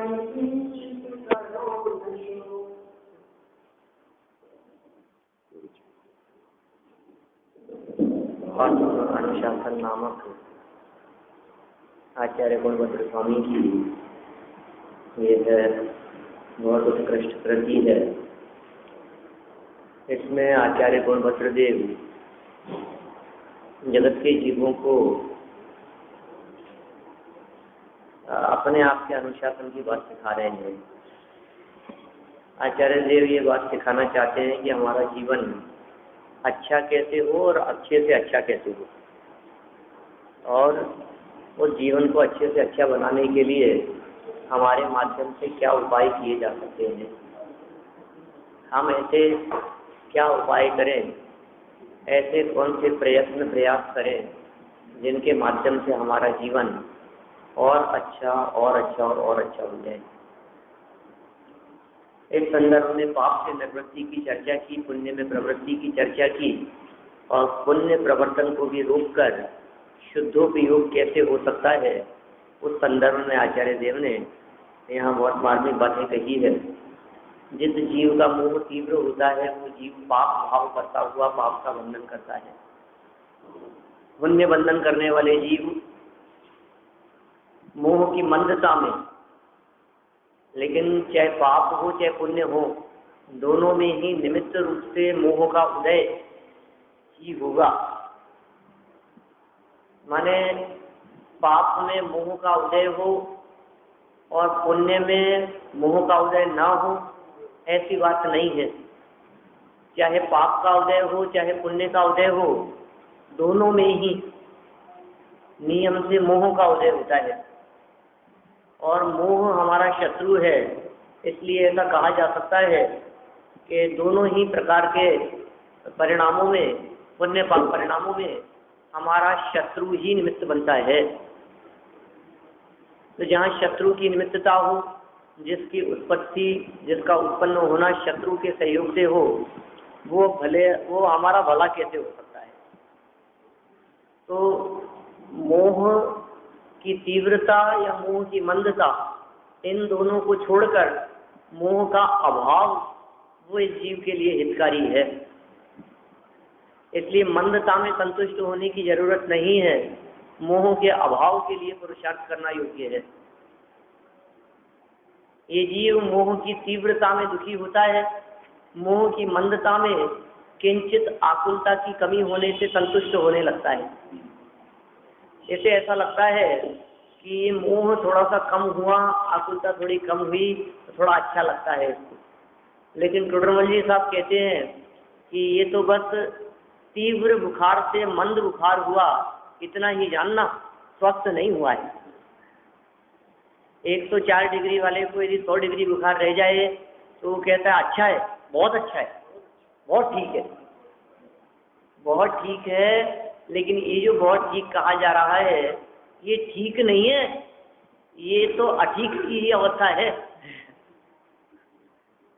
अनुशासन नामक आचार्य गुणभद्र स्वामी की ये है बहुत उत्कृष्ट कृति है। इसमें आचार्य गुणभद्र देव जगत के जीवों को अपने आप के अनुशासन की बात सिखा रहे हैं। आचार्य देव ये बात सिखाना चाहते हैं कि हमारा जीवन अच्छा कैसे हो और अच्छे से अच्छा कैसे हो, और उस जीवन को अच्छे से अच्छा बनाने के लिए हमारे माध्यम से क्या उपाय किए जा सकते हैं। हम ऐसे क्या उपाय करें, ऐसे कौन से प्रयास करें जिनके माध्यम से हमारा जीवन और अच्छा और अच्छा और अच्छा हो जाए। इस संदर्भ में पाप से निवृत्ति की चर्चा की, पुण्य में प्रवृत्ति की चर्चा की, और पुण्य प्रवर्तन को भी रोककर शुद्धोपयोग कैसे हो सकता है उस संदर्भ में आचार्य देव ने यहाँ बहुत मार्मिक बातें कही है। जिस जीव का मोह तीव्र होता है वो जीव पाप भाव करता हुआ पाप का बंधन करता है। पुण्य बंधन करने वाले जीव मोह की मंदता में, लेकिन चाहे पाप हो चाहे पुण्य हो, दोनों में ही निमित्त रूप से मोह का उदय ही होगा। माने पाप में मोह का उदय हो और पुण्य में मोह का उदय ना हो, ऐसी बात नहीं है। चाहे पाप का उदय हो चाहे पुण्य का उदय हो, दोनों में ही नियम से मोह का उदय होता है। और मोह हमारा शत्रु है, इसलिए ऐसा कहा जा सकता है कि दोनों ही प्रकार के परिणामों में, पुण्य पाप परिणामों में हमारा शत्रु ही निमित्त बनता है। तो जहाँ शत्रु की निमित्तता हो, जिसकी उत्पत्ति, जिसका उत्पन्न होना शत्रु के सहयोग से हो, वो हमारा भला कैसे हो सकता है। तो मोह की तीव्रता या मोह की मंदता, इन दोनों को छोड़कर मोह का अभाव वो इस जीव के लिए हितकारी है। इसलिए मंदता में संतुष्ट होने की जरूरत नहीं है, मोह के अभाव के लिए पुरुषार्थ करना योग्य है। ये जीव मोह की तीव्रता में दुखी होता है, मोह की मंदता में किंचित आकुलता की कमी होने से संतुष्ट होने लगता है। इसे ऐसा लगता है कि मोह थोड़ा सा कम हुआ, आकुलता थोड़ी कम हुई तो थोड़ा अच्छा लगता है इसको। लेकिन टोडरमल जी साहब कहते हैं कि ये तो बस तीव्र बुखार से मंद बुखार हुआ, इतना ही जानना, स्वस्थ नहीं हुआ है। 104 डिग्री वाले को यदि 100 डिग्री बुखार रह जाए तो वो कहता है अच्छा है, बहुत अच्छा है, बहुत ठीक है, बहुत ठीक है। लेकिन ये जो बहुत ठीक कहा जा रहा है, ये ठीक नहीं है, ये तो अठीक की ही अवस्था है।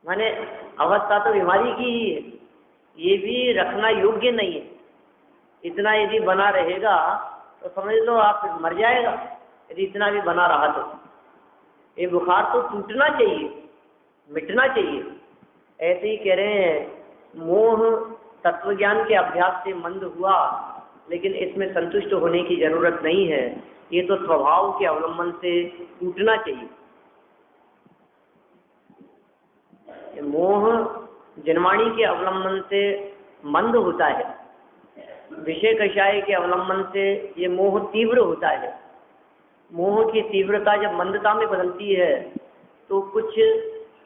माने अवस्था तो बीमारी की ही है, ये भी रखना योग्य नहीं है। इतना यदि बना रहेगा तो समझ लो आप मर जाएगा, यदि इतना भी बना रहा तो। ये बुखार तो टूटना चाहिए, मिटना चाहिए। ऐसे ही कह रहे हैं, मोह तत्वज्ञान के अभ्यास से मंद हुआ, लेकिन इसमें संतुष्ट होने की जरूरत नहीं है। ये तो स्वभाव के अवलंबन से टूटना चाहिए। मोह जन्माणी के अवलंबन से मंद होता है, विषय कषाय के अवलंबन से ये मोह तीव्र होता है। मोह की तीव्रता जब मंदता में बदलती है तो कुछ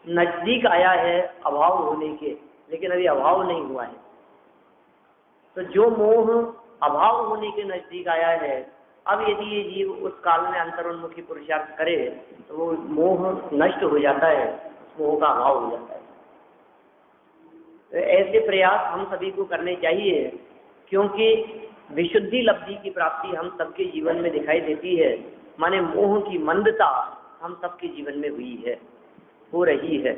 नजदीक आया है अभाव होने के, लेकिन अभी अभाव नहीं हुआ है। तो जो मोह अभाव होने के नजदीक आया है, अब यदि ये जीव उस काल में अंतरोन्मुखी पुरुषार्थ करे तो वो मोह नष्ट हो जाता है, मोह का अभाव हो जाता है। तो ऐसे प्रयास हम सभी को करने चाहिए, क्योंकि विशुद्धि लब्धि की प्राप्ति हम सबके जीवन में दिखाई देती है। माने मोह की मंदता हम सबके जीवन में हुई है, हो रही है।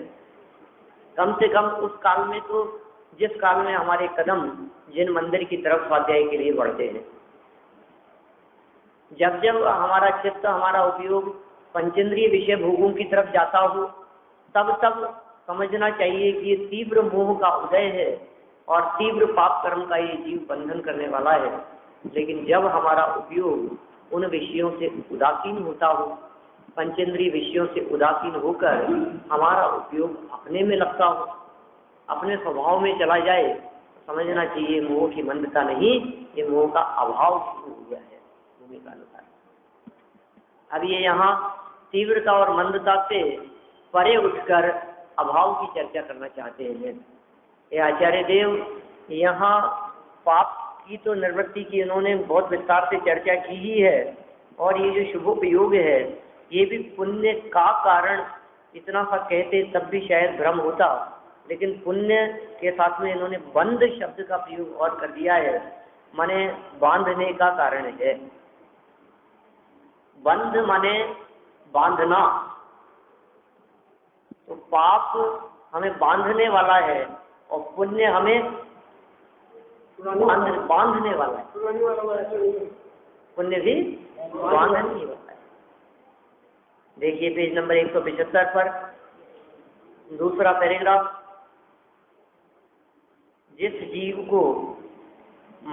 कम से कम उस काल में तो, जिस काल में हमारे कदम जिन मंदिर की तरफ स्वाध्याय के लिए बढ़ते हैं, जब जब हमारा चित्त, हमारा उपयोग पंचेंद्रिय विषय भोगों की तरफ जाता हो, तब समझना चाहिए कि ये तीव्र मोह का उदय है और तीव्र पाप कर्म का ये जीव बंधन करने वाला है। लेकिन जब हमारा उपयोग उन विषयों से उदासीन होता हो, पंचेंद्रिय विषयों से उदासीन होकर हमारा उपयोग अपने में लगता हो, अपने स्वभाव में चला जाए, तो समझना चाहिए मोह की मंदता नहीं, ये मोह का अभाव शुरू हो गया है भूमिका अनुसार। अब ये यहाँ तीव्रता और मंदता से परे उठकर अभाव की चर्चा करना चाहते हैं। ये आचार्य देव यहाँ पाप की तो निवृत्ति की इन्होंने बहुत विस्तार से चर्चा की ही है, और ये जो शुभोपयोग है ये भी पुण्य का कारण, इतना सा कहते तब भी शायद भ्रम होता, लेकिन पुण्य के साथ में इन्होंने बंध शब्द का प्रयोग और कर दिया है, माने बांधने का कारण है। बंध माने बांधना, तो पाप हमें बांधने वाला है और पुण्य हमें बांधने वाला है, पुण्य भी बांधने वाला है। देखिए पेज नंबर 175 पर दूसरा पैराग्राफ, जिस जीव को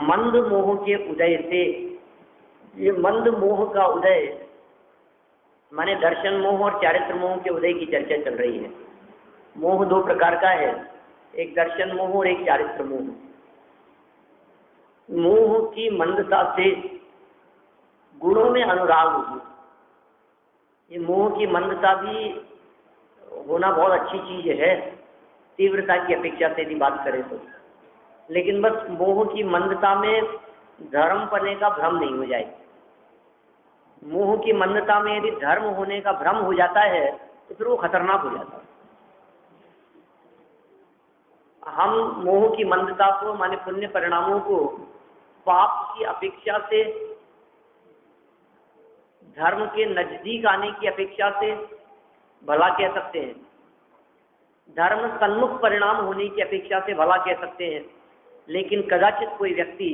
मंद मोह के उदय से, ये मंद मोह का उदय माने दर्शन मोह और चारित्र मोह के उदय की चर्चा चल रही है। मोह दो प्रकार का है, एक दर्शन मोह और एक चारित्र मोह। मोह की मंदता से गुणों में अनुराग होगी। ये मोह की मंदता भी होना बहुत अच्छी चीज है तीव्रता की अपेक्षा से यदि बात करें तो, लेकिन बस मोह की मंदता में धर्म पने का भ्रम नहीं हो जाए। मोह की मंदता में यदि धर्म होने का भ्रम हो जाता है तो फिर वो खतरनाक हो जाता है। हम मोह की मंदता को माने पुण्य परिणामों को पाप की अपेक्षा से, धर्म के नजदीक आने की अपेक्षा से भला कह सकते हैं, धर्म सन्मुख परिणाम होने की अपेक्षा से भला कह सकते हैं। लेकिन कदाचित कोई व्यक्ति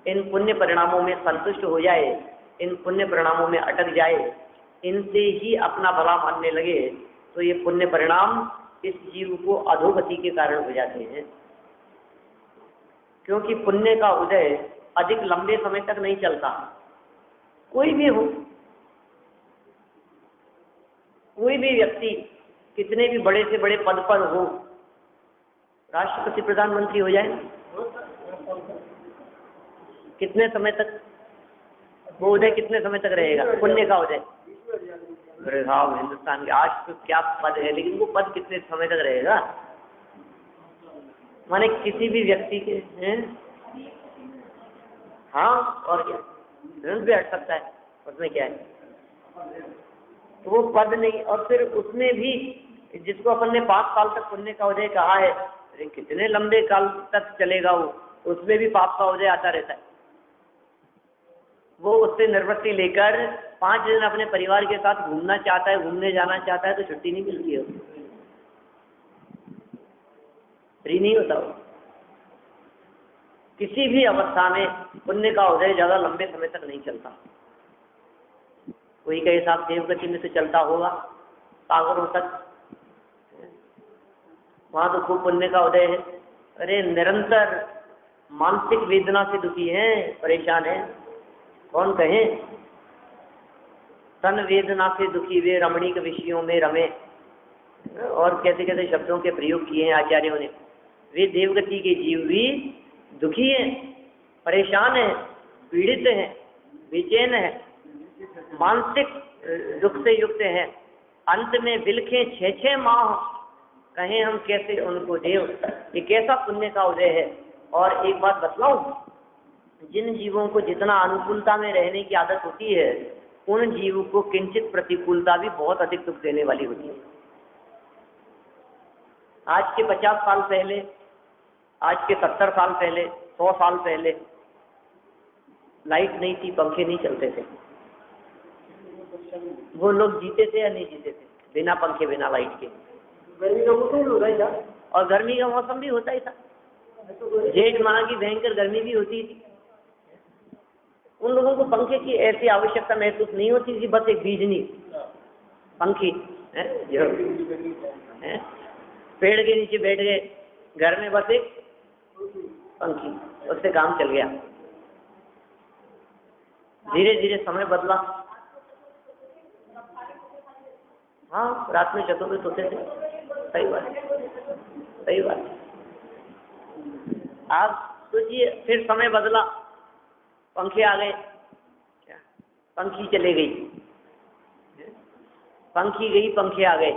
इन पुण्य परिणामों में संतुष्ट हो जाए, इन पुण्य परिणामों में अटक जाए, इनसे ही अपना भला मानने लगे, तो ये पुण्य परिणाम इस जीव को अधोगति के कारण हो जाते हैं। क्योंकि पुण्य का उदय अधिक लंबे समय तक नहीं चलता। कोई भी हो, कोई भी व्यक्ति कितने भी बड़े से बड़े पद पर हो, राष्ट्रपति प्रधानमंत्री हो जाए, कितने समय तक वो उदय, कितने समय तक रहेगा पुण्य का उदय? अरे हाँ, हिंदुस्तान के आज तो क्या पद है, लेकिन वो पद कितने समय तक रहेगा? माने किसी भी व्यक्ति के हैं, हाँ, और क्या तुरंत भी हट सकता है, उसमें क्या है, तो वो पद नहीं। और फिर उसमें भी जिसको अपन ने 5 साल तक पुण्य का उदय कहा है, अरे कितने लंबे काल तक चलेगा वो, उसमें भी पाप का उदय आता रहता है। वो उससे निवृत्ति लेकर 5 दिन अपने परिवार के साथ घूमना चाहता है, घूमने जाना चाहता है, तो छुट्टी नहीं मिलती है, फ्री नहीं होता वो। किसी भी अवस्था में पुण्य का उदय ज्यादा लंबे समय तक नहीं चलता। कोई कहे साहब देवगति में तो चलता होगा सागरों तक, वहां तो खूब पुण्य का उदय है। अरे निरंतर मानसिक वेदना से दुखी हैं, परेशान हैं, कौन कहे, तन वेदना से दुखी वे रमणीक विषयों में रमे, और कैसे कैसे शब्दों के प्रयोग किए हैं आचार्यों ने। वे देवगति के जीव भी दुखी हैं, परेशान हैं, पीड़ित हैं, बेचैन हैं, मानसिक दुख से युक्त हैं, अंत में बिलखें 6-6 माह, कहें हम कैसे उनको देव। ये कैसा पुण्य का उदय है। और एक बात बतलाऊं, जिन जीवों को जितना अनुकूलता में रहने की आदत होती है, उन जीवों को किंचित प्रतिकूलता भी बहुत अधिक दुख देने वाली होती है। आज के 50 साल पहले, आज के 70 साल पहले, 100 साल पहले लाइट नहीं थी, पंखे नहीं चलते थे, वो लोग जीते थे या नहीं जीते थे बिना पंखे बिना लाइट के? गर्मी का मौसम होता ही था, और गर्मी का मौसम भी होता ही था, जेठ माह की भयंकर गर्मी भी होती थी। उन लोगों को पंखे की ऐसी आवश्यकता महसूस नहीं होती थी, बस एक बीजनी पंखी जो पेड़ के नीचे बैठ गए, घर में बस एक पंखी, उससे काम चल गया। धीरे धीरे समय बदला। हाँ, रात में छतों पे सोते थे, सही बात, सही बात। आप सोचिए, फिर समय बदला, पंखे आ गए, क्या पंखी चले गई, पंखी गई पंखे आ गए।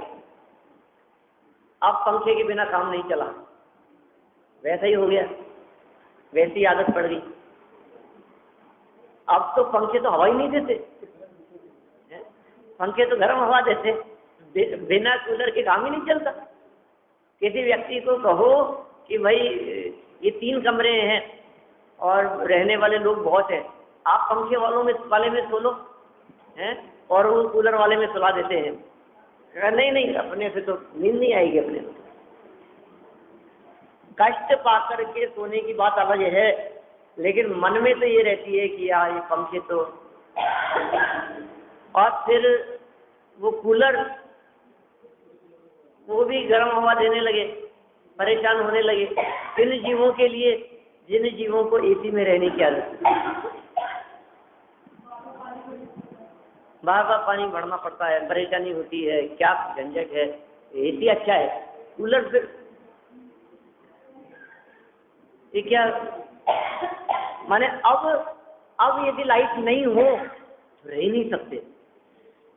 अब पंखे के बिना काम नहीं चला, वैसा ही हो गया, वैसी आदत पड़ गई। अब तो पंखे तो हवा ही नहीं देते, पंखे तो गर्म हवा देते, बिना कूलर के काम ही नहीं चलता। किसी व्यक्ति को कहो कि भाई ये 3 कमरे हैं और रहने वाले लोग बहुत हैं, आप पंखे वाले में सो लो हैं, और वो कूलर वाले में सुला देते हैं। नहीं नहीं, अपने से तो नींद नहीं आएगी, अपने से कष्ट पाकर के सोने की बात अलग है, लेकिन मन में तो ये रहती है कि यार ये पंखे तो, और फिर वो कूलर, वो भी गर्म हवा देने लगे, परेशान होने लगे। जिन जीवों के लिए, जिन जीवों को एसी में रहने की आदत है, बार बार पानी भरना पड़ता है, परेशानी होती है, क्या झंझट है। एसी अच्छा है, कूलर फिर ये क्या माने। अब यदि लाइट नहीं हो तो रह ही नहीं सकते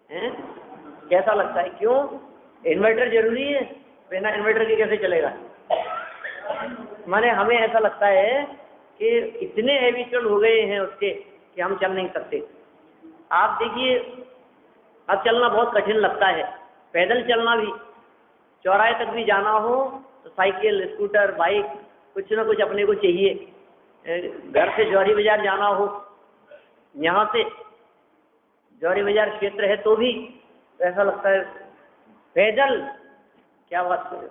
हैं, कैसा लगता है? क्यों? इन्वर्टर जरूरी है, बिना इन्वर्टर के कैसे चलेगा? माने हमें ऐसा लगता है कि इतने हैबिचुअल हो गए हैं उसके कि हम चल नहीं सकते। आप देखिए, अब चलना बहुत कठिन लगता है, पैदल चलना भी, चौराहे तक भी जाना हो तो साइकिल, स्कूटर, बाइक, कुछ ना कुछ अपने को चाहिए। घर से जौहरी बाजार जाना हो, यहाँ से जौहरी बाजार क्षेत्र है तो भी ऐसा लगता है पैदल, क्या बात करें।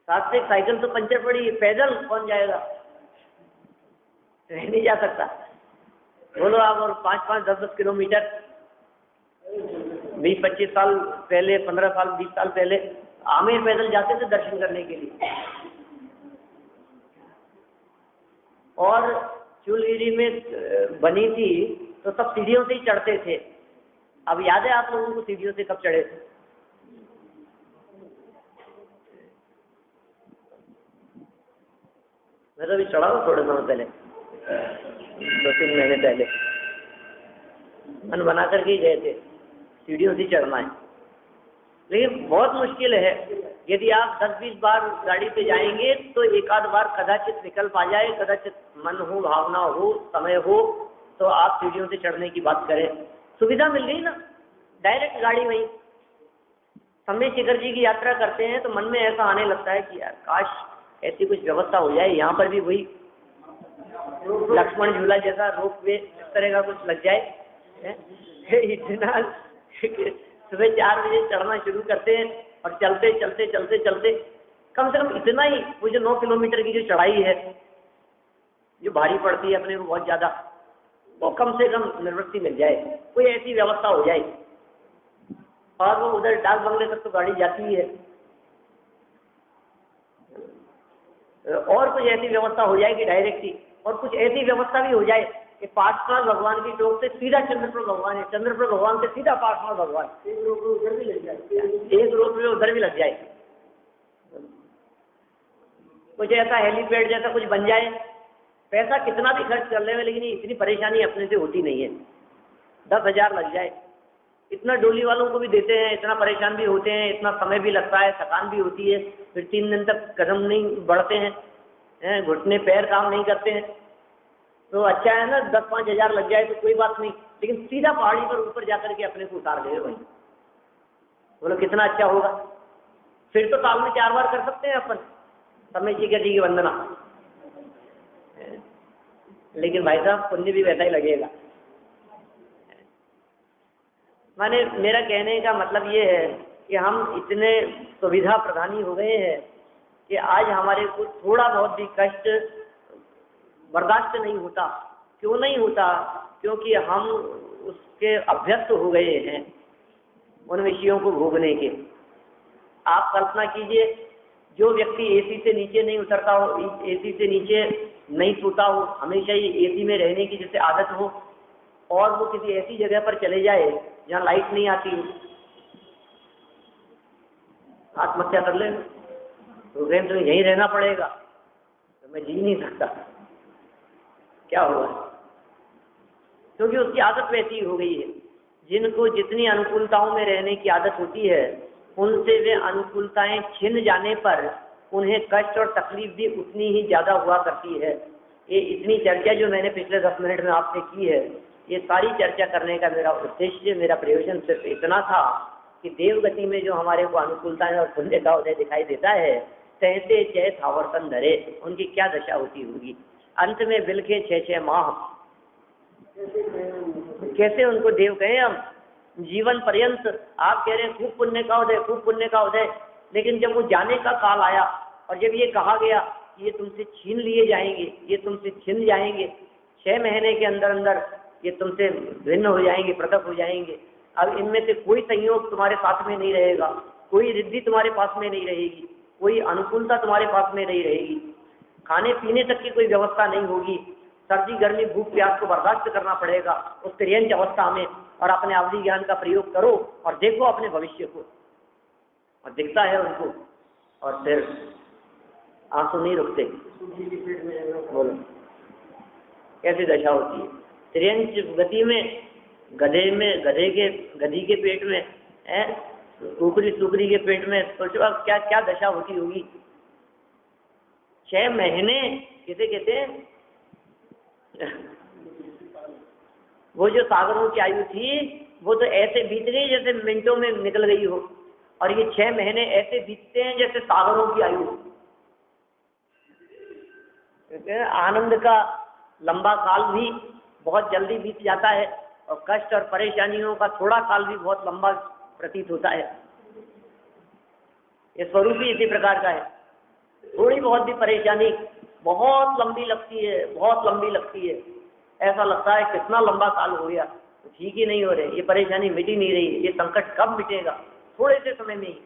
साथ से साइकिल तो पंचर पड़ी है, पैदल कौन जाएगा? नहीं जा सकता। बोलो आप, और 5-5, 10-10 किलोमीटर 20-25 साल पहले, 15 साल, 20 साल पहले आमेर पैदल जाते थे दर्शन करने के लिए, और चूलगिरी में बनी थी तो सब सीढ़ियों से ही चढ़ते थे। अब याद है आप लोगों को सीढ़ियों से कब चढ़े थे? मैं तो अभी चढ़ा हूँ थोड़े समय पहले, 2-3 महीने पहले, मन बना करके ही गए थे, सीढ़ियों से चढ़ना है। लेकिन बहुत मुश्किल है, यदि आप 10-20 बार गाड़ी पे जाएंगे तो एक आध बार कदाचित विकल्प आ जाए, कदाचित मन हो, भावना हो, समय हो, तो आप सीढ़ियों से चढ़ने की बात करें। सुविधा मिल गई ना, डायरेक्ट गाड़ी वहीं। समय शिखर जी की यात्रा करते हैं तो मन में ऐसा आने लगता है कि यार काश ऐसी कुछ व्यवस्था हो जाए, यहाँ पर भी वही लक्ष्मण झूला जैसा रोपवे इस तरह का कुछ लग जाए। इतना सुबह 4 बजे चढ़ना शुरू करते हैं और चलते चलते चलते चलते कम से कम इतना ही, वो जो 9 किलोमीटर की जो चढ़ाई है, जो भारी पड़ती है अपने को बहुत ज़्यादा, वो कम से कम निवृत्ति मिल जाए, कोई ऐसी व्यवस्था हो जाए। और वो उधर डाक बंगले तक तो गाड़ी जाती ही है, और कुछ ऐसी व्यवस्था हो जाए कि डायरेक्ट ही, और कुछ ऐसी व्यवस्था भी हो जाए कि पार्श्वनाथ भगवान की टोक से सीधा चंद्रपुर भगवान है, चंद्रपुर भगवान से सीधा पार्श्वनाथ भगवान, एक रोपवे उधर भी लग जाए, एक रोपवे उधर भी लग जाए। कुछ ऐसा हेलीपैड जैसा कुछ बन जाए। पैसा कितना भी खर्च कर ले, लेकिन इतनी परेशानी अपने से होती नहीं है। 10,000 लग जाए, इतना डोली वालों को भी देते हैं, इतना परेशान भी होते हैं, इतना समय भी लगता है, थकान भी होती है, फिर 3 दिन तक कदम नहीं बढ़ते हैं, घुटने पैर काम नहीं करते हैं। तो अच्छा है ना, 10-5 हज़ार लग जाए तो कोई बात नहीं, लेकिन सीधा पहाड़ी पर ऊपर जाकर के अपने को उतार दे भाई, बोलो कितना अच्छा होगा। फिर तो साल में 4 बार कर सकते हैं अपन समय शिखर जी की वंदना, लेकिन भाई साहब पुण्य भी वैसा ही लगेगा। माने मेरा कहने का मतलब ये है कि हम इतने सुविधा प्रधानी हो गए हैं कि आज हमारे को थोड़ा बहुत भी कष्ट बर्दाश्त नहीं होता। क्यों नहीं होता? क्योंकि हम उसके अभ्यस्त हो गए हैं उन विषयों को भोगने के। आप कल्पना कीजिए, जो व्यक्ति एसी से नीचे नहीं उतरता हो, एसी से नीचे नहीं सोता हो, हमेशा ही एसी में रहने की जैसे आदत हो, और वो किसी ऐसी जगह पर चले जाए जहाँ लाइट नहीं आती हो, आत्महत्या कर ले तो कहें तो यहीं रहना पड़ेगा, तो मैं जी नहीं सकता, क्या होगा? क्योंकि उसकी आदत वैसी हो गई है। जिनको जितनी अनुकूलताओं में रहने की आदत होती है, उनसे वे अनुकूलताएं छिन जाने पर उन्हें कष्ट और तकलीफ भी उतनी ही ज़्यादा हुआ करती है। ये इतनी चर्चा जो मैंने पिछले 10 मिनट में आपसे की है, ये सारी चर्चा करने का मेरा उद्देश्य, मेरा प्रयोजन सिर्फ इतना था कि देवगति में जो हमारे को अनुकूलताएं और पुण्य का उदय दिखाई देता है, सहते जय थावरतन धरे, उनकी क्या दशा होती होगी। अंत में बिलखे 6-6 माह, कैसे उनको देव कहें हम? जीवन पर्यंत आप कह रहे हैं खूब पुण्य का उदय, खूब पुण्य का उदय, लेकिन जब वो जाने का काल आया और जब ये कहा गया कि ये तुमसे छीन लिए जाएंगे, ये तुमसे छिन जाएंगे, 6 महीने के अंदर अंदर ये तुमसे भिन्न हो जाएंगे, पृथक हो जाएंगे, अब इनमें से कोई संयोग तुम्हारे साथ में नहीं रहेगा, कोई रिद्धि तुम्हारे पास में नहीं रहेगी, कोई अनुकूलता तुम्हारे पास में नहीं रहेगी, खाने पीने तक की कोई व्यवस्था नहीं होगी, सर्दी गर्मी भूख प्यास को बर्दाश्त करना पड़ेगा उस त्रियंच अवस्था में। और अपने अवधि ज्ञान का प्रयोग करो और देखो अपने भविष्य को, और दिखता है उनको, और फिर आंसू नहीं रुकते। बोलो कैसी दशा होती है? त्रियंच गति में, गधी के पेट में, सुकरी के पेट में, सोचो अब क्या क्या दशा होती होगी। 6 महीने किसे कहते हैं? वो जो सागरों की आयु थी वो तो ऐसे बीत गई जैसे मिनटों में निकल गई हो, और ये 6 महीने ऐसे बीतते हैं जैसे सागरों की आयु। आनंद का लंबा काल भी बहुत जल्दी बीत जाता है, और कष्ट और परेशानियों का थोड़ा काल भी बहुत लंबा प्रतीत होता है। ये स्वरूप ही इसी प्रकार का है। थोड़ी बहुत भी परेशानी बहुत लंबी लगती है, बहुत लंबी लगती है, ऐसा लगता है कितना लंबा काल हो गया, तो ठीक ही नहीं हो रहे, ये परेशानी मिट ही नहीं रही, ये संकट कब मिटेगा? थोड़े से समय में ही।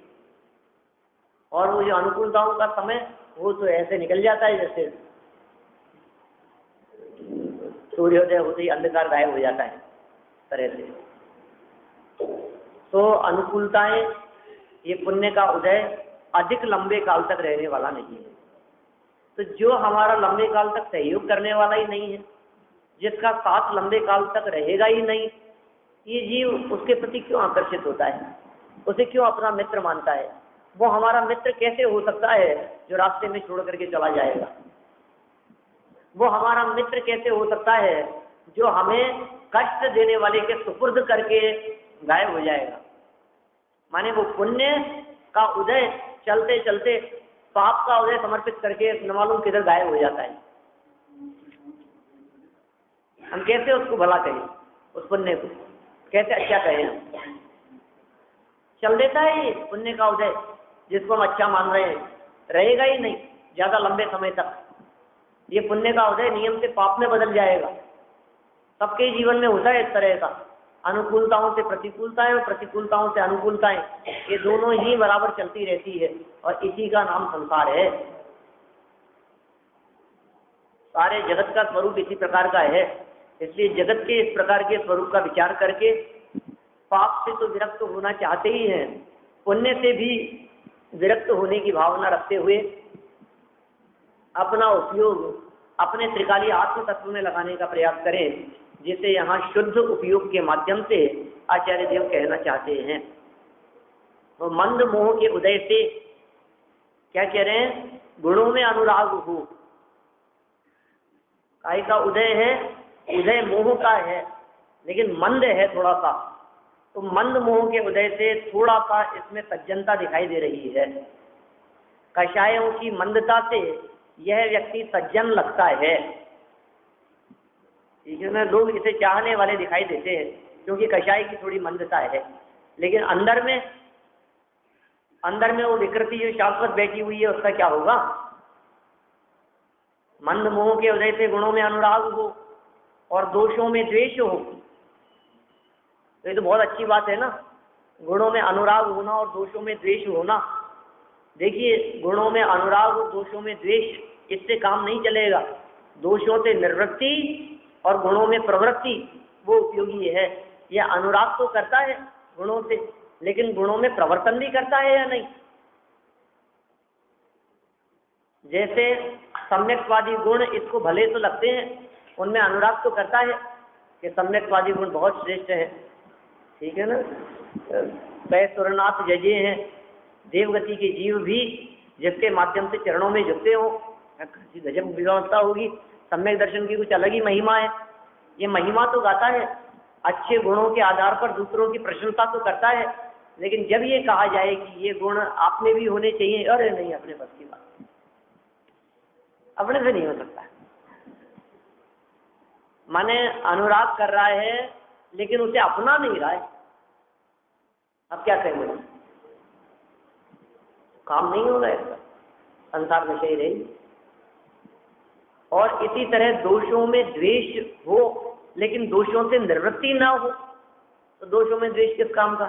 और वो जो अनुकूलताओं का समय, वो तो ऐसे निकल जाता है जैसे सूर्योदय होते ही अंधकार गायब हो जाता है तरह से। तो अनुकूलताएं, ये पुण्य का उदय अधिक लंबे काल तक रहने वाला नहीं है। तो जो हमारा लंबे काल तक सहयोग करने वाला ही नहीं है, जिसका साथ लंबे काल तक रहेगा ही नहीं, ये जीव उसके प्रति क्यों आकर्षित होता है? उसे क्यों अपना मित्र मानता है? वो हमारा मित्र कैसे हो सकता है जो रास्ते में छोड़ करके चला जाएगा? वो हमारा मित्र कैसे हो सकता है जो हमें कष्ट देने वाले के सुपुर्द करके गायब हो जाएगा? माने वो पुण्य का उदय चलते चलते पाप का उदय समर्पित करके न मालूम किधर गायब हो जाता है। हम कैसे उसको भला कहें? उस पुण्य को कैसे अच्छा कहें? हम चल देता है ये पुण्य का उदय, जिसको हम अच्छा मान रहे हैं, रहेगा ही नहीं ज्यादा लंबे समय तक। ये पुण्य का उदय नियम से पाप में बदल जाएगा। सबके जीवन में होता है इस तरह का, अनुकूलताओं से प्रतिकूलताएं और प्रतिकूलताओं से अनुकूलताएं, ये दोनों ही बराबर चलती रहती है, और इसी का नाम संसार है। सारे जगत का स्वरूप इसी प्रकार का है। इसलिए जगत के इस प्रकार के स्वरूप का विचार करके पाप से तो विरक्त होना चाहते ही हैं, पुण्य से भी विरक्त होने की भावना रखते हुए अपना उपयोग अपने त्रिकालीय आत्म तत्व में लगाने का प्रयास करें, जिसे यहाँ शुद्ध उपयोग के माध्यम से आचार्य देव कहना चाहते हैं। तो मंद मोह के उदय से क्या कह रहे हैं? गुणों में अनुराग हो। काय का उदय है? उदय मोह का है, लेकिन मंद है थोड़ा सा। तो मंद मोह के उदय से थोड़ा सा इसमें सज्जनता दिखाई दे रही है। कषायों की मंदता से यह व्यक्ति सज्जन लगता है, ठीक है ना? लोग इसे चाहने वाले दिखाई देते हैं क्योंकि कषाय की थोड़ी मंदता है, लेकिन अंदर में वो विकृति जो शाश्वत बैठी हुई है, उसका क्या होगा? मंद मोह के उदय से गुणों में अनुराग हो और दोषों में द्वेष हो, तो ये तो बहुत अच्छी बात है ना, गुणों में अनुराग होना और दोषों में द्वेष होना। देखिए, गुणों में अनुराग और दोषों में द्वेष, इससे काम नहीं चलेगा। दोषों से निवृत्ति और गुणों में प्रवृत्ति, वो उपयोगी है। यह अनुराग तो करता है गुणों से, लेकिन गुणों में प्रवर्तन भी करता है या नहीं। जैसे सम्यक्तवादी गुण इसको भले तो लगते हैं, उनमें अनुराग तो करता है कि सम्यक्तवादी गुण बहुत श्रेष्ठ है, ठीक है ना। वह सुरनाथ जजे हैं, देवगति के जीव भी जिसके माध्यम से चरणों में झुकते हो, गजब विद्वत्ता होगी। सम्यक दर्शन की कुछ अलग ही महिमा है। ये महिमा तो गाता है, अच्छे गुणों के आधार पर दूसरों की प्रशंसा तो करता है, लेकिन जब ये कहा जाए कि ये गुण आप में भी होने चाहिए, अरे नहीं, अपने बस की बात, अपने से नहीं हो सकता। माने अनुराग कर रहा है लेकिन उसे अपना नहीं रहा है। अब क्या करेंगे, काम नहीं होगा इसका, संसार में सही रहेगी। और इसी तरह दोषों में द्वेष हो लेकिन दोषों से निवृत्ति ना हो, तो दोषों में द्वेष किस काम का।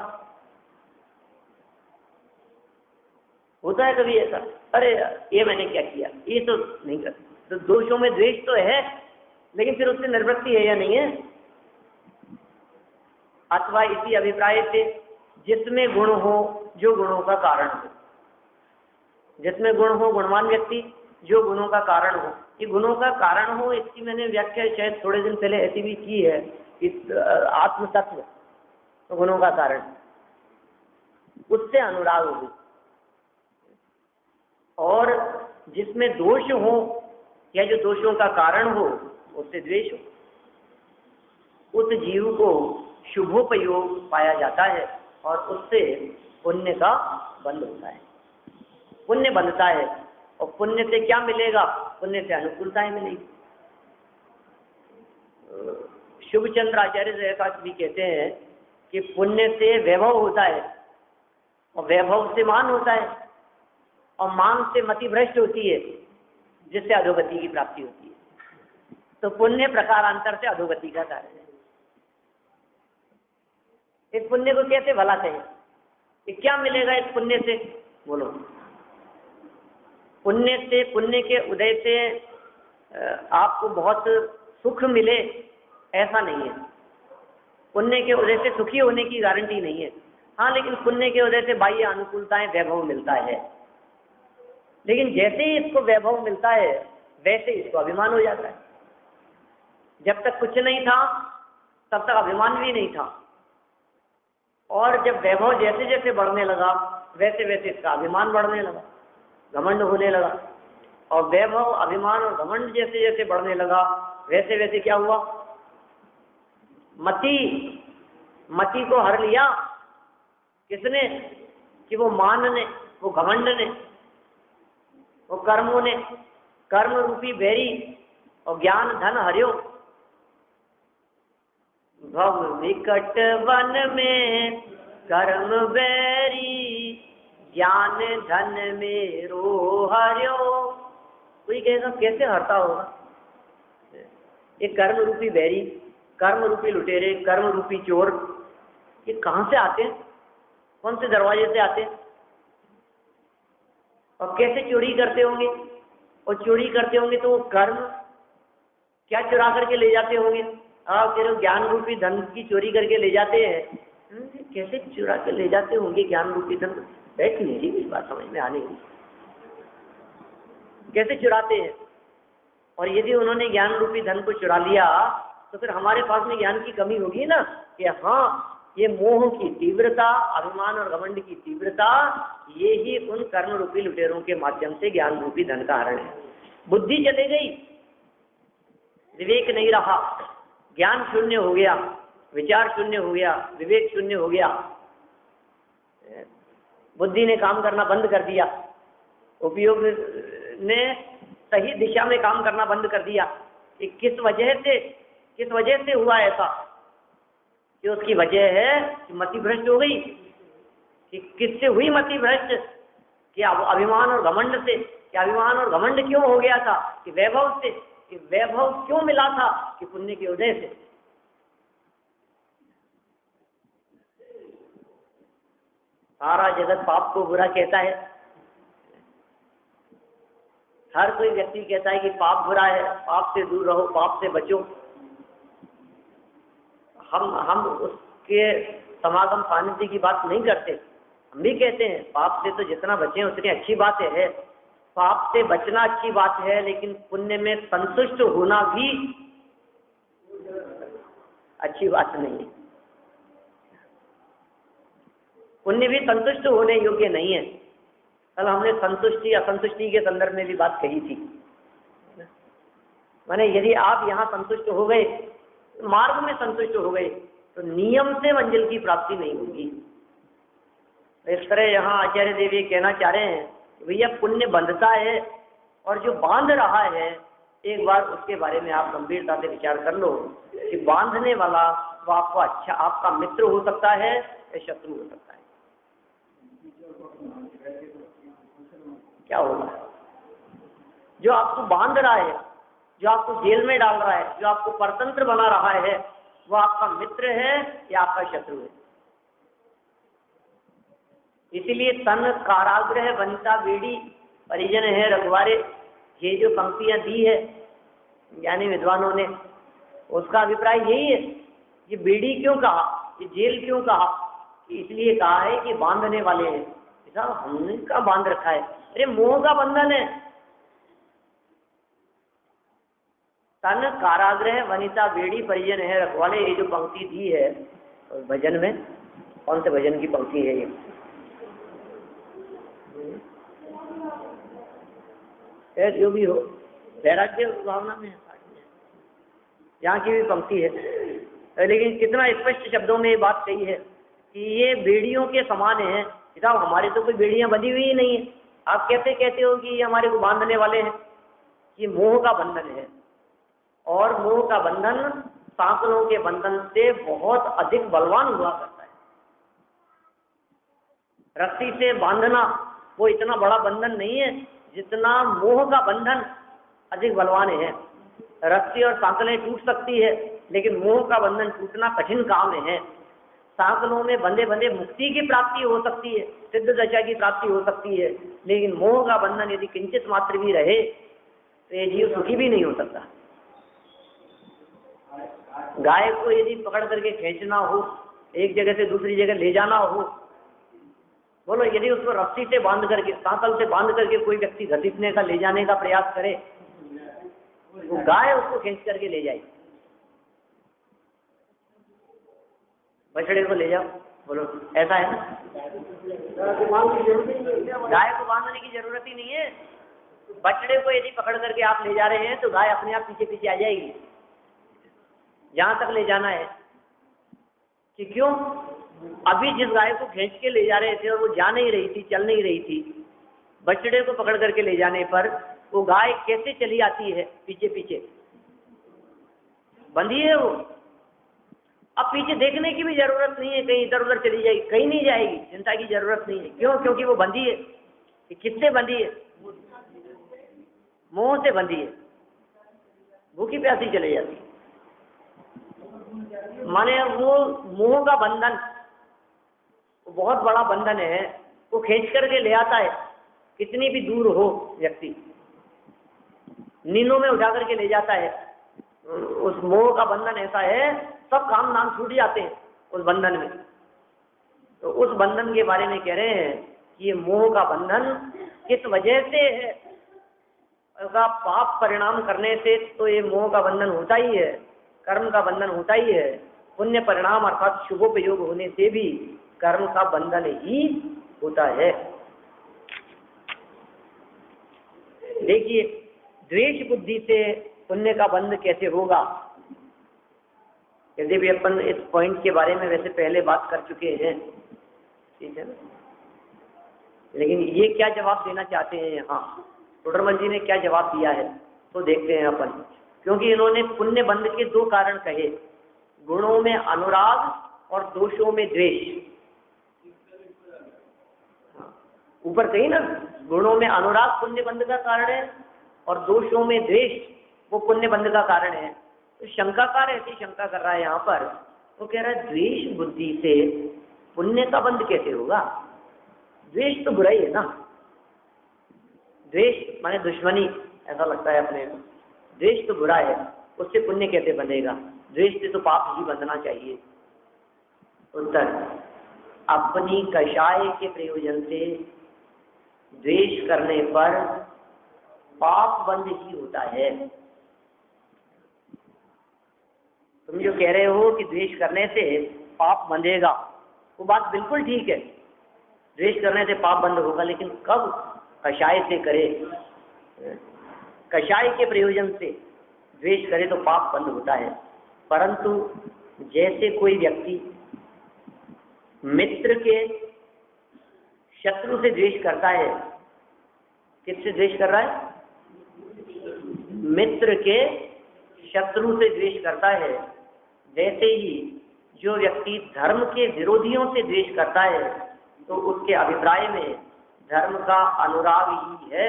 होता है कभी ऐसा, अरे ये मैंने क्या किया, ये तो नहीं कर। तो दोषों में द्वेष तो है, लेकिन फिर उससे निवृत्ति है या नहीं है। अथवा इसी अभिप्राय से जिसमें गुण हो जो गुणों का कारण हो, जिसमें गुण हो, गुणवान व्यक्ति जो गुणों का कारण हो। ये गुणों का कारण हो, इसकी मैंने व्याख्या शायद थोड़े दिन पहले ऐसी भी की है कि आत्म तत्व तो गुणों का कारण, उससे अनुराग हो। और जिसमें दोष हो या जो दोषों का कारण हो, उससे द्वेष हो, उस जीव को शुभोपयोग पाया जाता है और उससे पुण्य का बंध होता है, पुण्य बनता है। और पुण्य से क्या मिलेगा, पुण्य से अनुकूलताएं मिलेगी। शुभचंद्र आचार्य ऐसा भी कहते हैं कि पुण्य से वैभव होता है और वैभव से मान होता है और मान से मति भ्रष्ट होती है, जिससे अधोगति की प्राप्ति होती है। तो पुण्य प्रकारांतर से अधोगति का कार्य है। इस पुण्य को कैसे भला कहें कि क्या मिलेगा इस पुण्य से, बोलो। पुण्य से, पुण्य के उदय से आपको बहुत सुख मिले ऐसा नहीं है। पुण्य के उदय से सुखी होने की गारंटी नहीं है। हाँ, लेकिन पुण्य के उदय से बाह्य अनुकूलताएं, वैभव मिलता है। लेकिन जैसे ही इसको वैभव मिलता है वैसे इसको अभिमान हो जाता है। जब तक कुछ नहीं था तब तक अभिमान भी नहीं था, और जब वैभव जैसे जैसे बढ़ने लगा वैसे वैसे इसका अभिमान बढ़ने लगा, घमंड होने लगा। और वैभव, अभिमान और घमंड जैसे जैसे बढ़ने लगा वैसे वैसे क्या हुआ, मति को हर लिया। किसने, कि वो मान ने, वो घमंड ने, वो कर्मों ने, कर्म रूपी बैरी और ज्ञान धन हरियो। भव विकट वन में कर्म बैरी, ज्ञान धन मेरो हरियो। कोई कहेगा कैसे हरता होगा। ये कर्म रूपी बैरी, कर्म रूपी लुटेरे, कर्म रूपी चोर, ये कहाँ से आते हैं, कौन से दरवाजे से आते हैं और कैसे चोरी करते होंगे। और चोरी करते होंगे तो वो कर्म क्या चुरा करके ले जाते होंगे। तेरे ज्ञान रूपी धन की चोरी करके ले जाते हैं। कैसे चुरा के ले जाते होंगे ज्ञान रूपी धन, बैठ लीजिए, इस बात समझ में आने की, कैसे चुराते हैं। और यदि उन्होंने ज्ञान रूपी धन को चुरा लिया तो फिर हमारे पास में ज्ञान की कमी होगी ना, कि हाँ ये मोह की तीव्रता, अभिमान और घमंड की तीव्रता, ये ही उन कर्म रूपी लुटेरों के माध्यम से ज्ञान रूपी धन का हरण है। बुद्धि चले गई, विवेक नहीं रहा, ज्ञान शून्य हो गया, विचार शून्य हो गया, विवेक शून्य हो गया। बुद्धि ने काम करना बंद कर दिया, उपयोग ने सही दिशा में काम करना बंद कर दिया। कि किस वजह से हुआ ऐसा, कि उसकी वजह है कि मति भ्रष्ट हो गई। कि किससे हुई मति भ्रष्ट, कि अभिमान और घमंड से। कि अभिमान और घमंड क्यों हो गया था, कि वैभव से। कि वैभव क्यों मिला था, कि पुण्य के उदय से। सारा जगत पाप को बुरा कहता है, हर कोई व्यक्ति कहता है कि पाप बुरा है, पाप से दूर रहो, पाप से बचो। हम उसके समागम सानिध्य की बात नहीं करते। हम भी कहते हैं पाप से तो जितना बचें उतनी अच्छी बात है, पाप से बचना अच्छी बात है, लेकिन पुण्य में संतुष्ट होना भी अच्छी बात नहीं है। पुण्य भी संतुष्ट होने योग्य नहीं है। कल हमने संतुष्टि असंतुष्टि के संदर्भ में भी बात कही थी। माने यदि आप यहाँ संतुष्ट हो गए, मार्ग में संतुष्ट हो गए, तो नियम से मंजिल की प्राप्ति नहीं होगी। इस तरह यहाँ आचार्य देव ये कहना चाह रहे हैं, भैया पुण्य बंधता है, और जो बांध रहा है एक बार उसके बारे में आप गंभीरता से विचार कर लो कि बांधने वाला वो आपको अच्छा, आपका मित्र हो सकता है या शत्रु हो सकता है। क्या होगा? जो आपको बांध रहा है, जो आपको जेल में डाल रहा है, जो आपको परतंत्र बना रहा है, वो आपका मित्र है या आपका शत्रु है। इसीलिए तन कारागृह बनता बेड़ी परिजन है रखवारे, ये जो पंक्तियां दी है ज्ञानी विद्वानों ने, उसका अभिप्राय यही है। ये बेड़ी क्यों कहा, ये जेल क्यों कहा? इसलिए कहा है कि बांधने वाले हैं। साहब हमने क्या बांध रखा है? अरे मोह का बंधन है। तन कारागृह वनिता बेड़ी परिजन है रखवाले, ये जो पंक्ति दी है भजन में, कौन से भजन की पंक्ति है ये? जो भी हो, वैराग्य भावना में यहाँ की भी पंक्ति है, लेकिन कितना स्पष्ट शब्दों में ये बात कही है कि ये बेड़ियों के समान है। साहब हमारी तो कोई बेड़ियां बंधी हुई ही नहीं है, आप कैसे कहते हो कि ये हमारे को बांधने वाले हैं? ये मोह का बंधन है, और मोह का बंधन सांकलों के बंधन से बहुत अधिक बलवान हुआ करता है। रस्सी से बांधना वो इतना बड़ा बंधन नहीं है जितना मोह का बंधन अधिक बलवान है। रस्सी और सांकलें टूट सकती है, लेकिन मोह का बंधन टूटना कठिन काम है। सांकलों में बंधे बंधे मुक्ति की प्राप्ति हो सकती है, सिद्ध दशा की प्राप्ति हो सकती है, लेकिन मोह का बंधन यदि किंचित मात्र भी रहे तो ये जीव सुखी भी नहीं हो सकता। गाय को यदि पकड़ करके खींचना हो, एक जगह से दूसरी जगह ले जाना हो, बोलो यदि उसको रस्सी से बांध करके, सांकल से बांध करके कोई व्यक्ति घसीटने का, ले जाने का प्रयास करे, वो गाय उसको खींच करके ले जाएगी। बछड़े को ले जाओ, बोलो ऐसा है ना? गाय को बांधने की जरूरत ही नहीं है। बछड़े को यदि पकड़ करके आप ले जा रहे हैं तो गाय अपने आप पीछे पीछे आ जाएगी जहां तक ले जाना है। कि क्यों? अभी जिस गाय को खींच के ले जा रहे थे और वो जा नहीं रही थी, चल नहीं रही थी, बछड़े को पकड़ करके ले जाने पर वो गाय कैसे चली आती है? पीछे पीछे बंधी है वो। अब पीछे देखने की भी जरूरत नहीं है, कहीं इधर उधर चली जाएगी, कहीं नहीं जाएगी, चिंता की जरूरत नहीं है। क्यों? क्योंकि वो बंधी है। किससे बंधी है? मोह से बंधी है। भूखी प्यासी चली जाती है। माने वो मोह का बंधन बहुत बड़ा बंधन है, वो खींच करके ले आता है। कितनी भी दूर हो व्यक्ति, नींदों में उठा करके ले जाता है। उस मोह का बंधन ऐसा है, सब काम नाम छूट जाते हैं उस बंधन में। तो उस बंधन के बारे में कह रहे हैं कि ये मोह का बंधन किस वजह से है? उसका पाप परिणाम करने से तो ये मोह का बंधन होता ही है, कर्म का बंधन होता ही है। पुण्य परिणाम अर्थात शुभोपयोग होने से भी कर्म का बंधन ही होता है। देखिए, द्वेष बुद्धि से पुण्य का बंध कैसे होगा? यदि भी अपन इस पॉइंट के बारे में वैसे पहले बात कर चुके हैं, ठीक है ना, लेकिन ये क्या जवाब देना चाहते हैं यहाँ टोडरमल जी ने क्या जवाब दिया है तो देखते हैं अपन। क्योंकि इन्होंने पुण्य बंध के दो कारण कहे, गुणों में अनुराग और दोषों में द्वेष। ऊपर कही ना, गुणों में अनुराग पुण्य बंध का कारण है और दोषों में द्वेष वो पुण्य बंध का कारण है। तो शंकाकार ऐसी शंका कर रहा है यहाँ पर, वो कह रहा है द्वेष बुद्धि से पुण्य का बंध कैसे होगा? द्वेष तो बुरा ही है ना। द्वेष माने दुश्मनी, ऐसा लगता है अपने को। द्वेष तो बुरा है, उससे पुण्य कैसे बनेगा? द्वेष से तो पाप ही बंधना चाहिए। उत्तर, अपनी कषाय के प्रयोजन से द्वेष करने पर पाप बंध ही होता है। तुम जो कह रहे हो कि द्वेष करने से पाप बंधेगा, वो बात बिल्कुल ठीक है, द्वेष करने से पाप बंद होगा, लेकिन कब? कषाय से करे, कषाय के प्रयोजन से द्वेष करे तो पाप बंद होता है। परंतु जैसे कोई व्यक्ति मित्र के शत्रु से द्वेष करता है, किससे द्वेष कर रहा है? मित्र के शत्रु से द्वेष करता है। वैसे ही जो व्यक्ति धर्म के विरोधियों से द्वेष करता है, तो उसके अभिप्राय में धर्म का अनुराग ही है,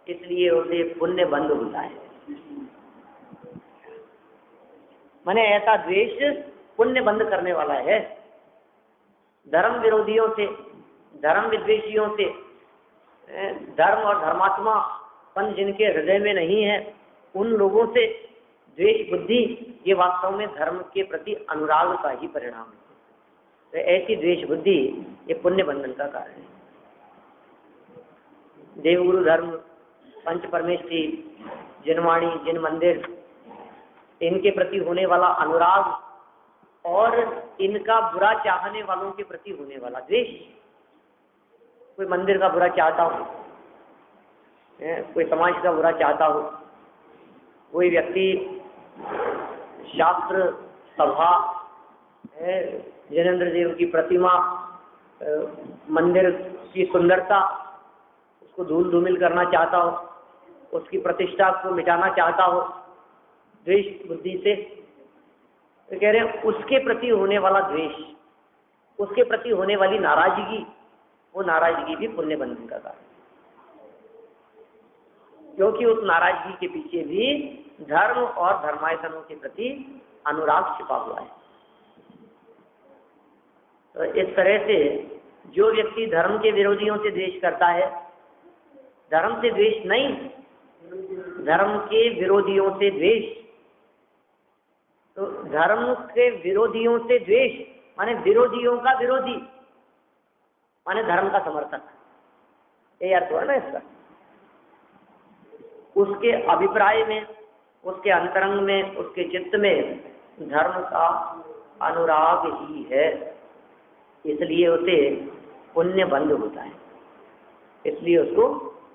इसलिए उसे पुण्य बंध होता है। माने ऐसा द्वेष पुण्य बंद करने वाला है। धर्म विरोधियों से, धर्म विद्वेषियों से, धर्म और धर्मात्मापन जिनके हृदय में नहीं है, उन लोगों से द्वेष बुद्धि, ये वास्तव में धर्म के प्रति अनुराग का ही परिणाम है। तो ऐसी द्वेष बुद्धि ये पुण्य बंधन का कारण है। देवगुरु धर्म, पंच परमेष्ठी, जिनवाणी, जिन मंदिर, इनके प्रति होने वाला अनुराग और इनका बुरा चाहने वालों के प्रति होने वाला द्वेष। कोई मंदिर का बुरा चाहता हो, कोई समाज का बुरा चाहता हो, कोई व्यक्ति शास्त्र सभा, जैनेन्द्र देव की प्रतिमा, मंदिर की सुंदरता, उसको धूल धूमिल करना चाहता हो, उसकी प्रतिष्ठा को मिटाना चाहता हो द्वेष बुद्धि से, तो कह रहे हैं उसके प्रति होने वाला द्वेष, उसके प्रति होने वाली नाराजगी, वो नाराजगी भी पुण्य बंधन का कारण, क्योंकि उस नाराजगी के पीछे भी धर्म और धर्मायतनों के प्रति अनुराग छिपा हुआ है। तो इस तरह से जो व्यक्ति धर्म के विरोधियों से द्वेष करता है, धर्म से द्वेष नहीं, धर्म के विरोधियों से द्वेष, तो धर्म के विरोधियों से द्वेष माने विरोधियों का विरोधी, माने धर्म का समर्थक, ये अर्थ हुआ ना इसका। उसके अभिप्राय में, उसके अंतरंग में, उसके चित्त में धर्म का अनुराग ही है, इसलिए उसे पुण्य बंध होता है, इसलिए उसको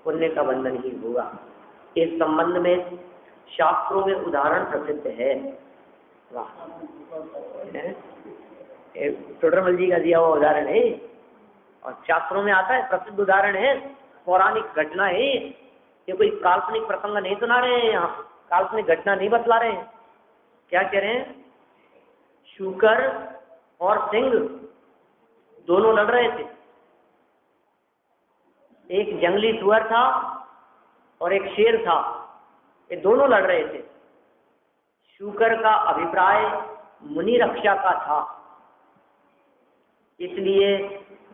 पुण्य का बंधन ही होगा। इस संबंध में शास्त्रों में उदाहरण प्रसिद्ध है। वाह, टोडरमल जी का दिया हुआ उदाहरण है और शास्त्रों में आता है, प्रसिद्ध उदाहरण है, पौराणिक घटना है। ये कोई काल्पनिक प्रसंग नहीं सुना रहे हैं, यहाँ काल्पनिक घटना नहीं बतला रहे हैं। क्या कह रहे हैं? शूकर और सिंह दोनों लड़ रहे थे। एक जंगली सुअर था और एक शेर था, ये दोनों लड़ रहे थे। शूकर का अभिप्राय मुनि रक्षा का था, इसलिए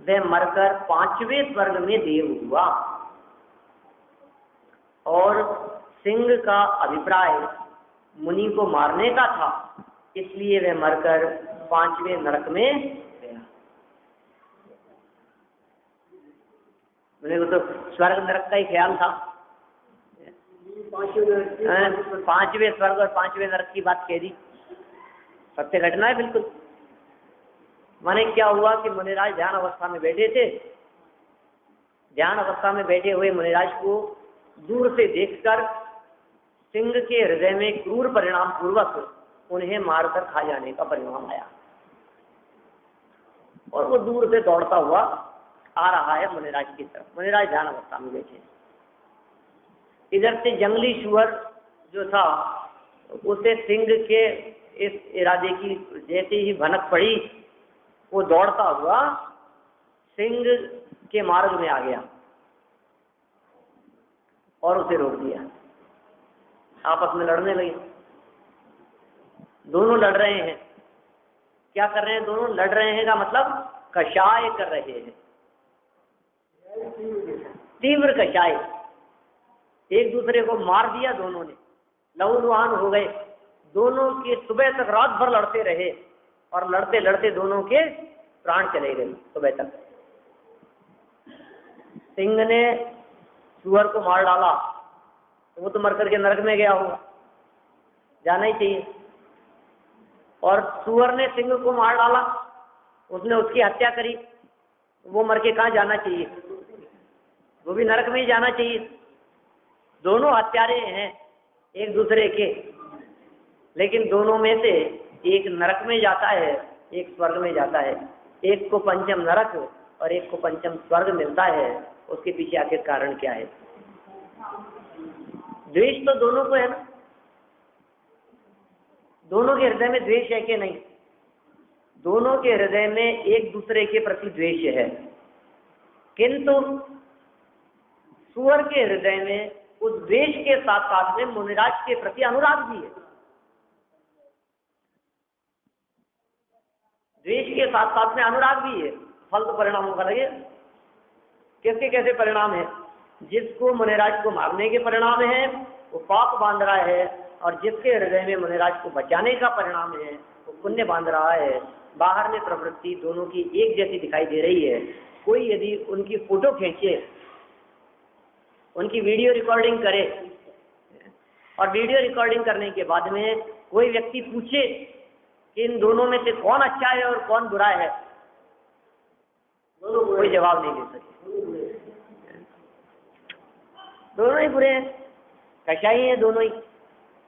वह मरकर 5वें स्वर्ग में देव हुआ, और सिंह का अभिप्राय मुनि को मारने का था, इसलिए वह मरकर 5वें नरक में गया। मुनि को तो स्वर्ग नरक का ही ख्याल था, 5वें स्वर्ग और 5वें नरक की बात कह दी। सत्य घटना है बिल्कुल। माने क्या हुआ कि मुनिराज ध्यान अवस्था में बैठे थे, ध्यान अवस्था में बैठे हुए मुनिराज को दूर से देखकर सिंह के हृदय में क्रूर परिणाम पूर्वक उन्हें मारकर खा जाने का परिणाम आया, और वो दूर से दौड़ता हुआ आ रहा है मुनिराज की तरफ। मुनिराज ध्यान अवस्था में बैठे, इधर से जंगली शुअर जो था उसे सिंह के इस इरादे की जैसे ही भनक पड़ी, वो दौड़ता हुआ सिंह के मार्ग में आ गया और उसे रोक दिया। आपस में लड़ने लगे, दोनों लड़ रहे हैं। क्या कर रहे हैं? दोनों लड़ रहे हैं का मतलब कषाय कर रहे हैं। तीव्र कषाय, एक दूसरे को मार दिया दोनों ने, लहूलुहान हो गए दोनों के, सुबह तक रात भर लड़ते रहे और लड़ते लड़ते दोनों के प्राण चले गए सुबह तक। सिंह ने सूअर को मार डाला तो वो तो मर करके नरक में गया होगा, जाना ही चाहिए। और सूअर ने सिंह को मार डाला, उसने उसकी हत्या करी, वो मर के कहाँ जाना चाहिए, वो भी नरक में ही जाना चाहिए। दोनों हत्यारे हैं एक दूसरे के, लेकिन दोनों में से एक नरक में जाता है, एक स्वर्ग में जाता है। एक को पंचम नरक और एक को पंचम स्वर्ग मिलता है। उसके पीछे आखिर कारण क्या है? द्वेष तो दोनों को है ना, दोनों के हृदय में द्वेष है कि नहीं? दोनों के हृदय में एक दूसरे के प्रति द्वेष है, किंतु सूअर के हृदय में उस द्वेष के साथ साथ में मुनिराज के प्रति अनुराग भी है। द्वेष के साथ साथ में अनुराग भी है। फल तो परिणामों का लगे, कैसे कैसे परिणाम है? जिसको मुनिराज को मारने के परिणाम है वो पाप बांध रहा है, और जिसके हृदय में मुनिराज को बचाने का परिणाम है वो पुण्य बांध रहा है। बाहर में प्रवृत्ति दोनों की एक जैसी दिखाई दे रही है। कोई यदि उनकी फोटो खींचे, उनकी वीडियो रिकॉर्डिंग करे, और वीडियो रिकॉर्डिंग करने के बाद में कोई व्यक्ति पूछे कि इन दोनों में से कौन अच्छा है और कौन बुरा है, कोई जवाब नहीं दे सके। दोनों ही बुरे हैं, कषाई हैं दोनों ही,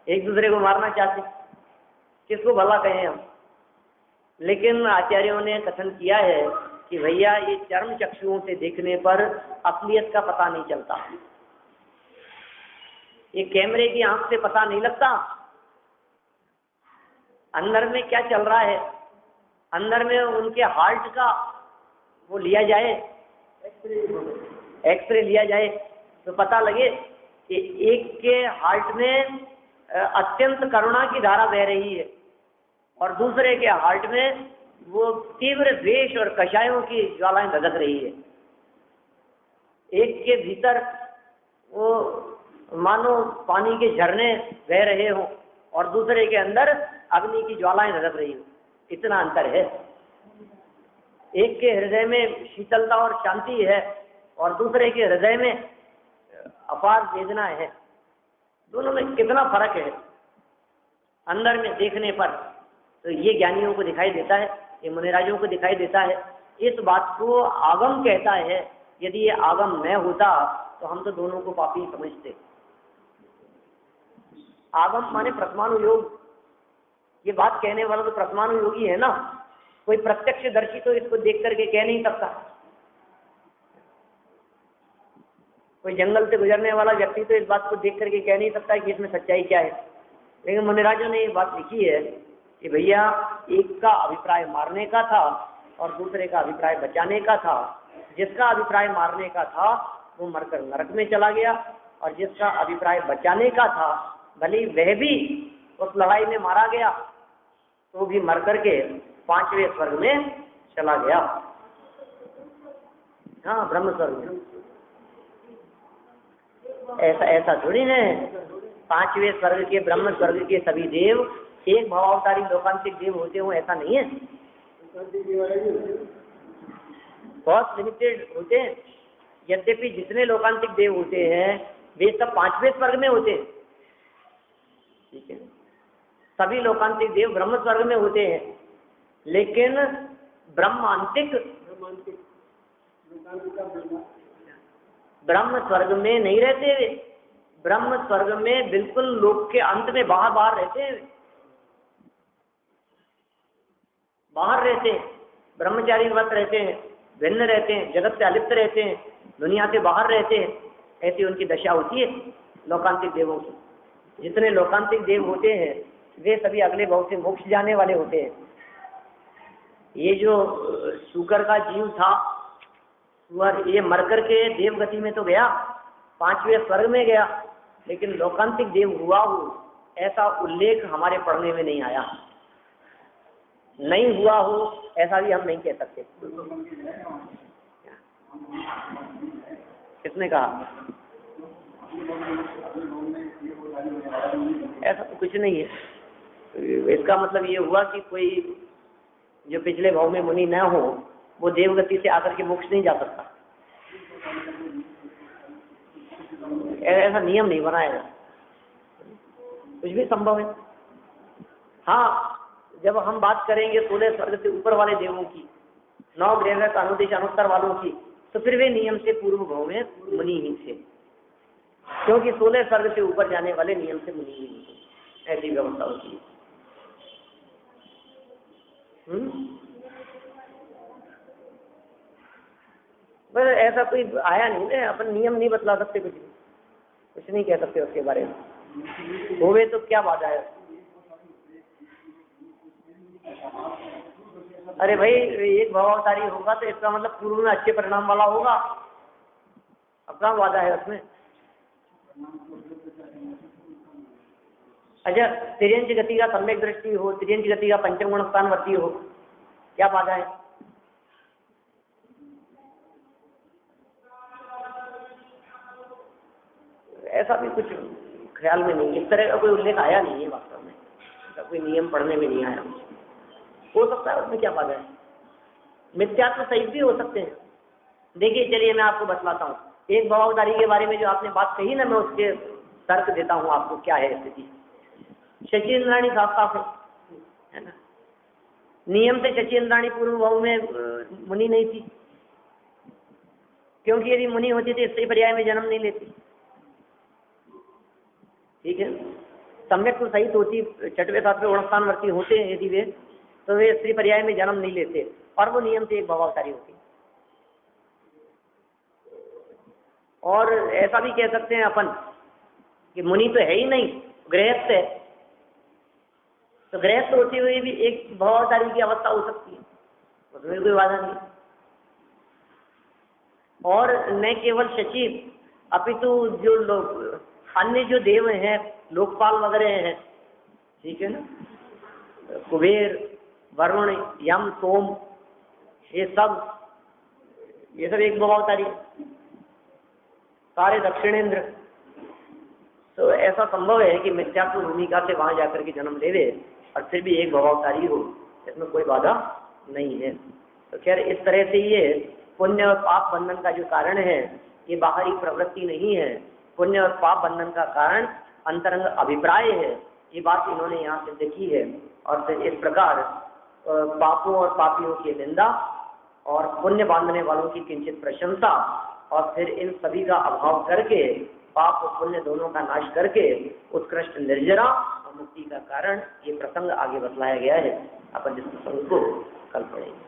एक दूसरे को मारना चाहते, किसको भला कहें हम? लेकिन आचार्यों ने कथन किया है कि भैया ये चर्म चक्षुओं से देखने पर असलियत का पता नहीं चलता, ये कैमरे की आंख से पता नहीं लगता अंदर में क्या चल रहा है। अंदर में उनके हार्ट का वो लिया जाए, एक्सरे लिया जाए तो पता लगे कि एक के हार्ट में अत्यंत करुणा की धारा बह रही है और दूसरे के हार्ट में वो तीव्र द्वेष और कषायों की ज्वालाएं धधक रही है। एक के भीतर वो मानो पानी के झरने बह रहे हों और दूसरे के अंदर अग्नि की ज्वालाएं धधक रही हो, इतना अंतर है। एक के हृदय में शीतलता और शांति है और दूसरे के हृदय में अपार वेदना है। दोनों में कितना फर्क है अंदर में देखने पर। तो ये ज्ञानियों को दिखाई देता है, ये मुनिराजों को दिखाई देता है। इस बात को आगम कहता है। यदि ये आगम न होता तो हम तो दोनों को पापी समझते। आगम माने प्रथमानुयोग, ये बात कहने वाला तो प्रथमानुयोगी है ना। कोई प्रत्यक्षदर्शी तो इसको देख करके कह नहीं सकता। कोई जंगल से गुजरने वाला व्यक्ति तो इस बात को देख करके कह नहीं सकता कि इसमें सच्चाई क्या है। लेकिन मुनिराजों ने ये बात लिखी है कि भैया एक का अभिप्राय मारने का था और दूसरे का अभिप्राय बचाने का था। जिसका अभिप्राय मारने का था वो मरकर नरक में चला गया, और जिसका अभिप्राय बचाने का था भले वह भी उस लड़ाई में मारा गया तो भी मर करके 5वें स्वर्ग में चला गया। हाँ, ब्रह्म स्वर्ग में। ऐसा थोड़ी है 5वें स्वर्ग के, ब्रह्म स्वर्ग के सभी देव एक भवावतारी लोकांतिक देव होते हो, ऐसा नहीं है। बहुत लिमिटेड होते हैं। यद्यपि जितने लोकांतिक देव होते हैं वे सब 5वें स्वर्ग में होते हैं, ठीक है। सभी लोकांतिक देव ब्रह्म स्वर्ग में होते हैं, लेकिन ब्रह्मांतिक ब्रह्म स्वर्ग में नहीं रहते वे। ब्रह्म स्वर्ग में बिल्कुल लोक के अंत में बाहर बाहर रहते हैं, बाहर रहते हैं, ब्रह्मचारी व्रत रहते हैं, भिन्न रहते हैं, जगत से अलिप्त रहते हैं, दुनिया से बाहर रहते हैं। ऐसी उनकी दशा होती है लोकांतिक देवों की। जितने लोकांतिक देव होते हैं वे सभी अगले भाव से मोक्ष जाने वाले होते हैं। ये जो शुकर का जीव था, ये मरकर के देव गति में तो गया, 5वें स्वर्ग में गया, लेकिन लोकांतिक देव हुआ हो ऐसा उल्लेख हमारे पढ़ने में नहीं आया। नहीं हुआ हो ऐसा भी हम नहीं कह सकते। किसने कहा? ऐसा तो कुछ नहीं है। इसका मतलब ये हुआ कि कोई जो पिछले भाव में मुनि न हो वो देवगति से आकर के मोक्ष नहीं जा सकता, ऐसा नियम नहीं बनाएगा। कुछ भी संभव है। हाँ, जब हम बात करेंगे 16 स्वर्ग से ऊपर वाले देवों की, 9 ग्रह का अनुदेश अनुत्तर वालों की, तो फिर वे नियम से पूर्व भाव में मुनि ही थे, क्योंकि 16 स्वर्ग से ऊपर जाने वाले नियम से मुनि ही नहीं थे। ऐसी व्यवस्था होती है। बस ऐसा कोई आया नहीं है, अपन नियम नहीं बतला सकते, कुछ नहीं कह सकते उसके बारे में। होवे तो क्या बात है? अरे भाई, एक भावावतारी होगा तो इसका मतलब पूर्व में अच्छे परिणाम वाला होगा। अब कहाँ वादा है उसमें? अच्छा, तिर्यंच गति का सम्यक दृष्टि हो, तिर्यंच गति का पंचम गुण स्थानवर्ती हो, क्या बाधा है? ऐसा भी कुछ ख्याल में नहीं, इस तरह का कोई उल्लेख आया नहीं है वास्तव में, ऐसा कोई नियम पढ़ने में नहीं आया। हो सकता है उसमें क्या बाधा है? मिथ्यात्व सही भी हो सकते हैं। देखिए, चलिए मैं आपको बतलाता हूँ। एक भावावतारी के बारे में जो आपने बात कही ना, मैं उसके तर्क देता हूँ आपको क्या है स्थिति। शची इंद्राणी साफ साफ है ना, नियम से शची इंद्राणी पूर्व भाव में मुनि नहीं थी, क्योंकि यदि मुनि होती तो स्त्री पर्याय में जन्म नहीं लेती। ठीक है, सम्यक तो सही होती, 6वें 7वें गुणस्थानवर्ती होते हैं यदि वे, तो वे स्त्री पर्याय में जन्म नहीं लेते और वो नियम से एक भावावतारी होती। और ऐसा भी कह सकते हैं अपन कि मुनि तो है ही नहीं, गृहस्थ है, तो गृहस्थ होते हुए भी एक भावावतारी की अवस्था हो सकती है, उसमें कोई बाधा नहीं। और न केवल शची, अपितु जो लोग अन्य जो देव हैं, लोकपाल वगैरह हैं, ठीक है ना, कुबेर, वरुण, यम, सोम, ये सब एक भावावतारी, सारे दक्षिणेंद्र। तो ऐसा संभव है कि मिथ्यात्व भूमिका से वहां जाकर के जन्म लेवे और फिर भी एक भावावतारी हो, इसमें कोई बाधा नहीं है। तो खैर, इस तरह से ये पुण्य और पाप बंधन का जो कारण है, ये बाहरी प्रवृत्ति नहीं है। पुण्य और पाप बंधन का कारण अंतरंग अभिप्राय है, ये बात इन्होंने यहाँ सिद्ध की है। और फिर इस प्रकार पापों और पापियों की निंदा और पुण्य बांधने वालों की किंचित प्रशंसा, और फिर इन सभी का अभाव करके, पाप और पुण्य दोनों का नाश करके उत्कृष्ट निर्जरा और मुक्ति का कारण ये प्रसंग आगे बतलाया गया है। अपन इस प्रसंग को कल पढ़ेंगे।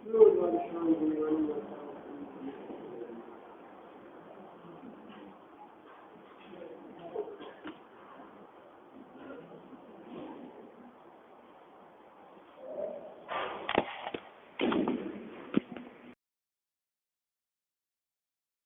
Lord,